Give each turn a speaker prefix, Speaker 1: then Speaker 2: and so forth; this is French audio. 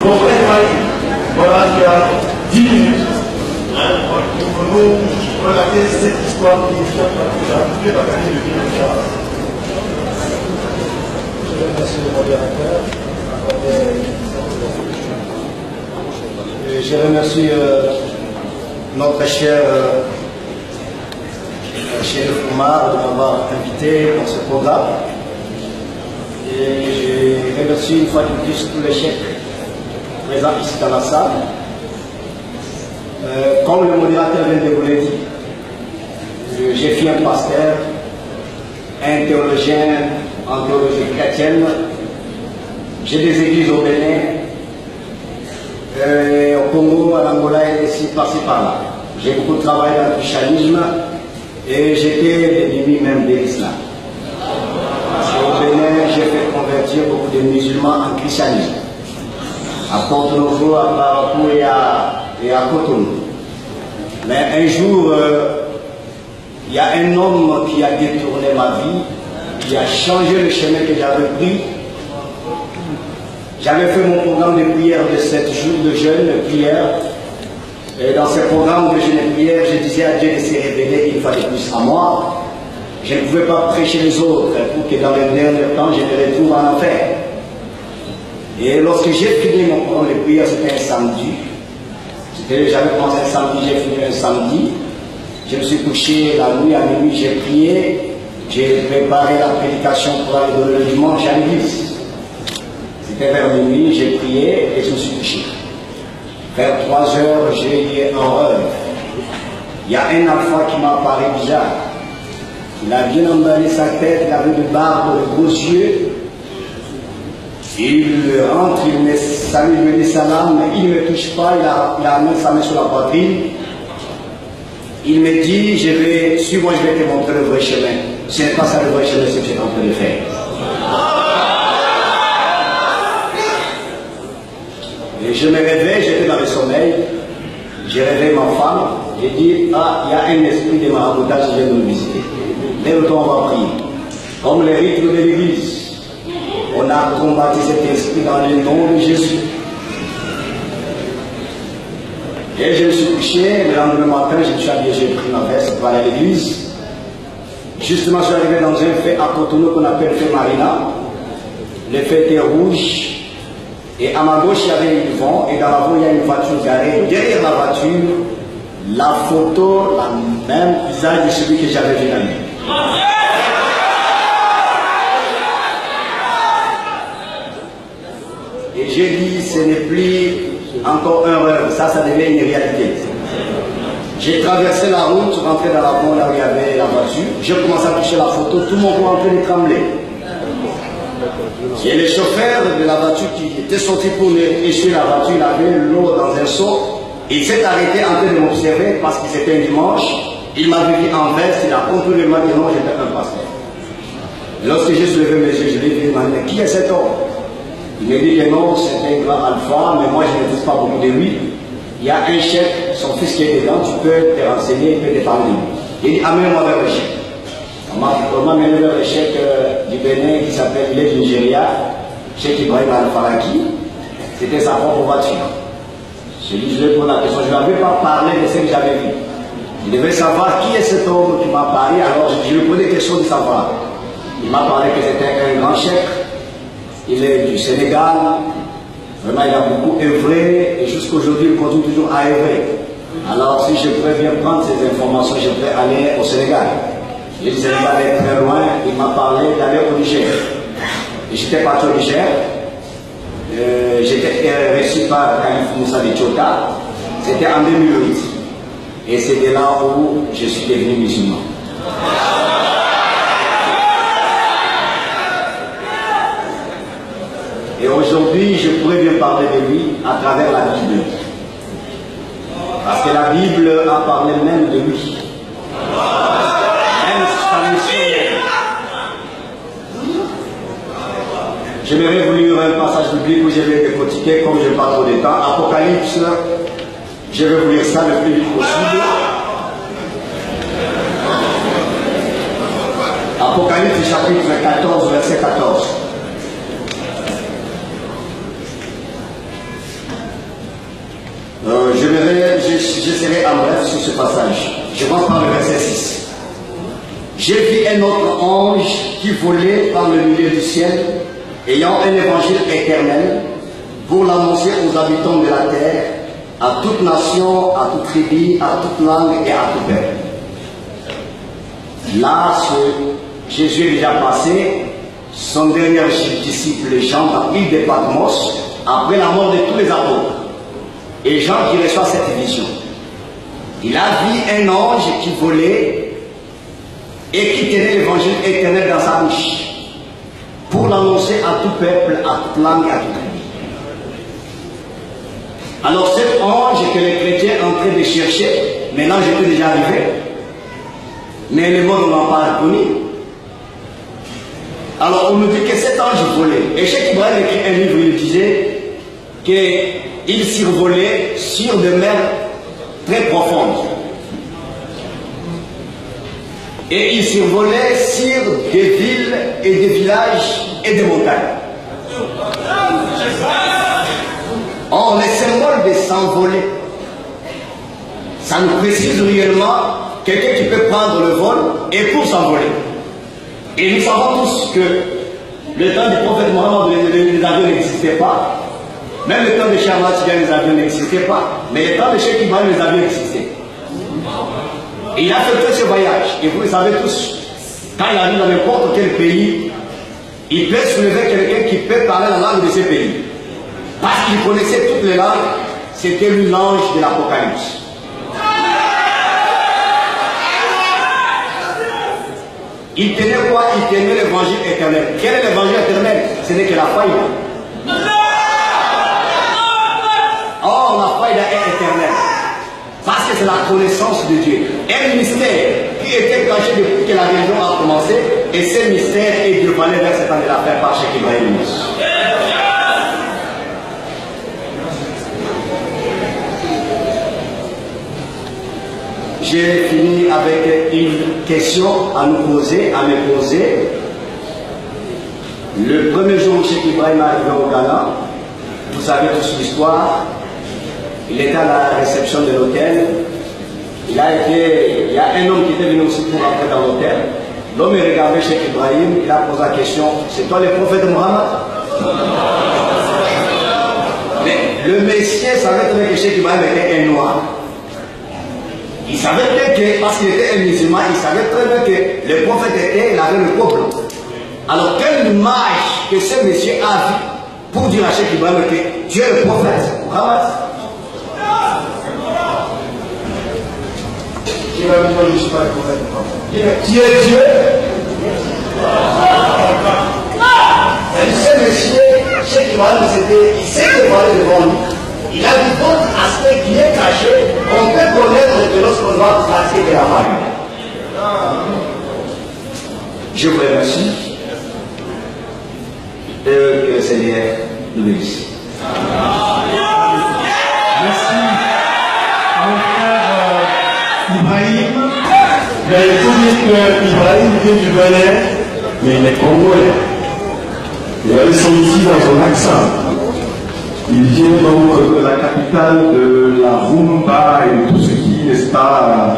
Speaker 1: Voilà, il y a 10 minutes pour nous relater cette histoire qui est toute la famille de Kinshasa.
Speaker 2: Je remercie le modérateur. Je remercie notre cher Chérif Oumar de m'avoir invité dans ce programme. Et je remercie une fois de plus tous les chefs présents ici dans la salle. Comme le modérateur vient de vous le dire, j'ai fait un pasteur, un théologien en théologie chrétienne. J'ai des églises au Bénin, au Congo, à l'Angola et ici, par-ci, par-là. J'ai beaucoup travaillé dans le christianisme et j'étais l'ennemi même de l'islam. Parce qu'au Bénin, j'ai fait convertir beaucoup de musulmans en christianisme. À Porto-Novo, à Barapou et à Cotonou. Mais un jour, il y a un homme qui a détourné ma vie, qui a changé le chemin que j'avais pris. J'avais fait mon programme de prière de 7 jours de jeûne, de prière. Et dans ce programme de jeûne et prière, je disais à Dieu de se révéler une fois de plus à moi. Je ne pouvais pas prêcher les autres pour que dans les derniers temps, je me retrouve en enfer. Et lorsque j'ai fini mon programme de prière, c'était un samedi. J'avais commencé un samedi, j'ai fini un samedi. Je me suis couché la nuit, à minuit, j'ai prié. J'ai préparé la prédication pour aller donner le dimanche à l'église. C'était vers minuit, j'ai prié et je me suis couché. Vers 3 heures, j'ai eu un rêve. Il y a un enfant qui m'a paru bizarre. Il a bien emballé sa tête, il avait de barbe, de gros yeux. Il rentre, il me salue, il me dit salam, il ne me touche pas, il a mis sa main sur la poitrine. Il me dit, suis-moi, je vais te montrer le vrai chemin. Ce n'est pas ça le vrai chemin, c'est ce que j'ai en train de faire. Et je me réveille, j'étais dans le sommeil, j'ai réveillé ma femme, j'ai dit, il y a un esprit de maraboutage qui vient nous visiter. Dès le temps, on va prier. Comme les rites de l'église. On a combattu cet esprit dans le nom de Jésus. Et je me suis couché, le lendemain matin, je me suis habillé, j'ai pris ma veste pour aller à l'église. Justement, je suis arrivé dans un feu à Cotonou qu'on appelle feu Marina. Le feu était rouge. Et à ma gauche, il y avait une vent, et dans la voie, il y a une voiture garée. Derrière la voiture, la photo, la même visage de celui que j'avais vu la nuit. Et j'ai dit, ce n'est plus encore un rêve, ça devient une réalité. J'ai traversé la route, rentré dans la voie là où il y avait la voiture. J'ai commencé à toucher la photo, tout mon corps en train de trembler. Et le chauffeur de la voiture qui était sorti pour essuyer la voiture, il avait l'eau dans un seau. Il s'est arrêté en train de m'observer parce que c'était un dimanche. Il m'avait vu en veste, il a compris le matin, non, j'étais un pasteur. Lorsque j'ai soulevé mes yeux, je lui ai dit, il m'a dit, qui est cet homme? Il me dit que non, c'est un grand alpha, mais moi je ne dis pas beaucoup de lui. Il y a un chef, son fils qui est dedans, tu peux te renseigner, il peut te parler de lui. Il dit, amène-moi vers le chef. On m'a amené vers le chef du Bénin qui s'appelle du Nigeria, Cheikh Ibrahim Al-Faraki. C'était sa propre voiture. Je lui ai posé la question, je ne lui avais pas parlé de ce que j'avais vu. Il devait savoir qui est cet homme qui m'a parlé, alors je lui ai posé des questions de savoir. Il m'a parlé que c'était un grand chef. Il est du Sénégal, vraiment il a beaucoup œuvré et jusqu'aujourd'hui il continue toujours à œuvrer. Alors si je pourrais bien prendre ces informations, je pourrais aller au Sénégal. Le Sénégal est très loin, il m'a parlé d'aller au Niger. Et j'étais parti au Niger, j'étais reçu par Khalif Moussa de Tchota, c'était en 2008. Et c'était là où je suis devenu musulman. Et aujourd'hui, je pourrais bien parler de lui à travers la Bible. Parce que la Bible a parlé même de lui. Même sa mission. J'aimerais vous lire un passage biblique où je vais décortiquer, comme je n'ai pas trop de temps. Apocalypse, je vais vous lire ça le plus vite possible. Apocalypse chapitre 14, verset 14. je serai en bref sur ce passage. Je commence par le verset 6. J'ai vu un autre ange qui volait par le milieu du ciel, ayant un évangile éternel, pour l'annoncer aux habitants de la terre, à toute nation, à toute tribu, à toute langue et à tout peuple. Là, Jésus est déjà passé, son dernier disciple Jean dans l'île de Patmos, après la mort de tous les apôtres. Et Jean qui reçoit cette vision. Il a vu un ange qui volait et qui tenait l'évangile éternel dans sa bouche pour l'annoncer à tout peuple, à toute langue et à toute tribu. Alors cet ange que les chrétiens sont en train de chercher, maintenant j'étais déjà arrivé, mais le monde n'en pas reconnu. Alors on nous dit que cet ange volait. Et Cheikh Ibrahim écrit un livre, il disait qu'il survolait sur des mers très profondes. Et il survolait sur des villes et des villages et des montagnes. Or, le symbole de s'envoler, ça nous précise réellement quelqu'un qui peut prendre le vol et pour s'envoler. Et nous savons tous que le temps du prophète Mohammed, les avions n'existaient pas. Même le temps de Cheikh Ahmad Tidiane, les avions n'existaient pas. Mais le temps de Cheikh Ibrahim, les avions existaient. Et il a fait tout ce voyage. Et vous le savez tous, quand il arrive dans n'importe quel pays, il peut soulever quelqu'un qui peut parler la langue de ce pays. Parce qu'il connaissait toutes les langues, c'était lui l'ange de l'Apocalypse. Il tenait quoi? Il tenait l'évangile éternel. Quel est l'évangile éternel? Ce n'est que la faïda. Or, la faïda est éternelle. Parce que c'est la connaissance de Dieu. Un mystère qui était caché depuis que la religion a commencé, et ce mystère est dévoilé vers cette année de la fin par Cheikh Ibrahim. J'ai fini avec une question à nous poser, à me poser. Le premier jour où Cheikh Ibrahim est arrivé au Ghana, vous savez tous l'histoire, il était à la réception de l'hôtel. Il y a un homme qui était venu aussi pour entrer dans l'hôtel. L'homme est regardé Cheikh Ibrahim, il a posé la question, c'est toi le prophète de Mohammed? Mais le Messie savait très bien que Cheikh Ibrahim était un noir. Il savait bien que, parce qu'il était un musulman, il savait très bien que le prophète était, il avait le peuple. Alors, quelle image que ce monsieur a vu pour dire à Cheikh Ibrahim que Dieu est le prophète Mohammed?
Speaker 1: Je ne suis pas le prophète Mohammed. Qui est Dieu? Ce monsieur, Cheikh Ibrahim, il s'est dévoilé devant lui. Il a dit d'autres aspects qui est caché, on peut connaître que lorsqu'on va pratiquer la magie.
Speaker 2: Je vous remercie. Et que le Seigneur nous bénisse.
Speaker 1: Merci, mon frère Ibrahim. Mais il faut dire que Ibrahim vient du Bénin, mais il est congolais. Il a le son ici dans son accent. Il vient donc de la capitale de la rumba et de tout ce qui, n'est-ce pas,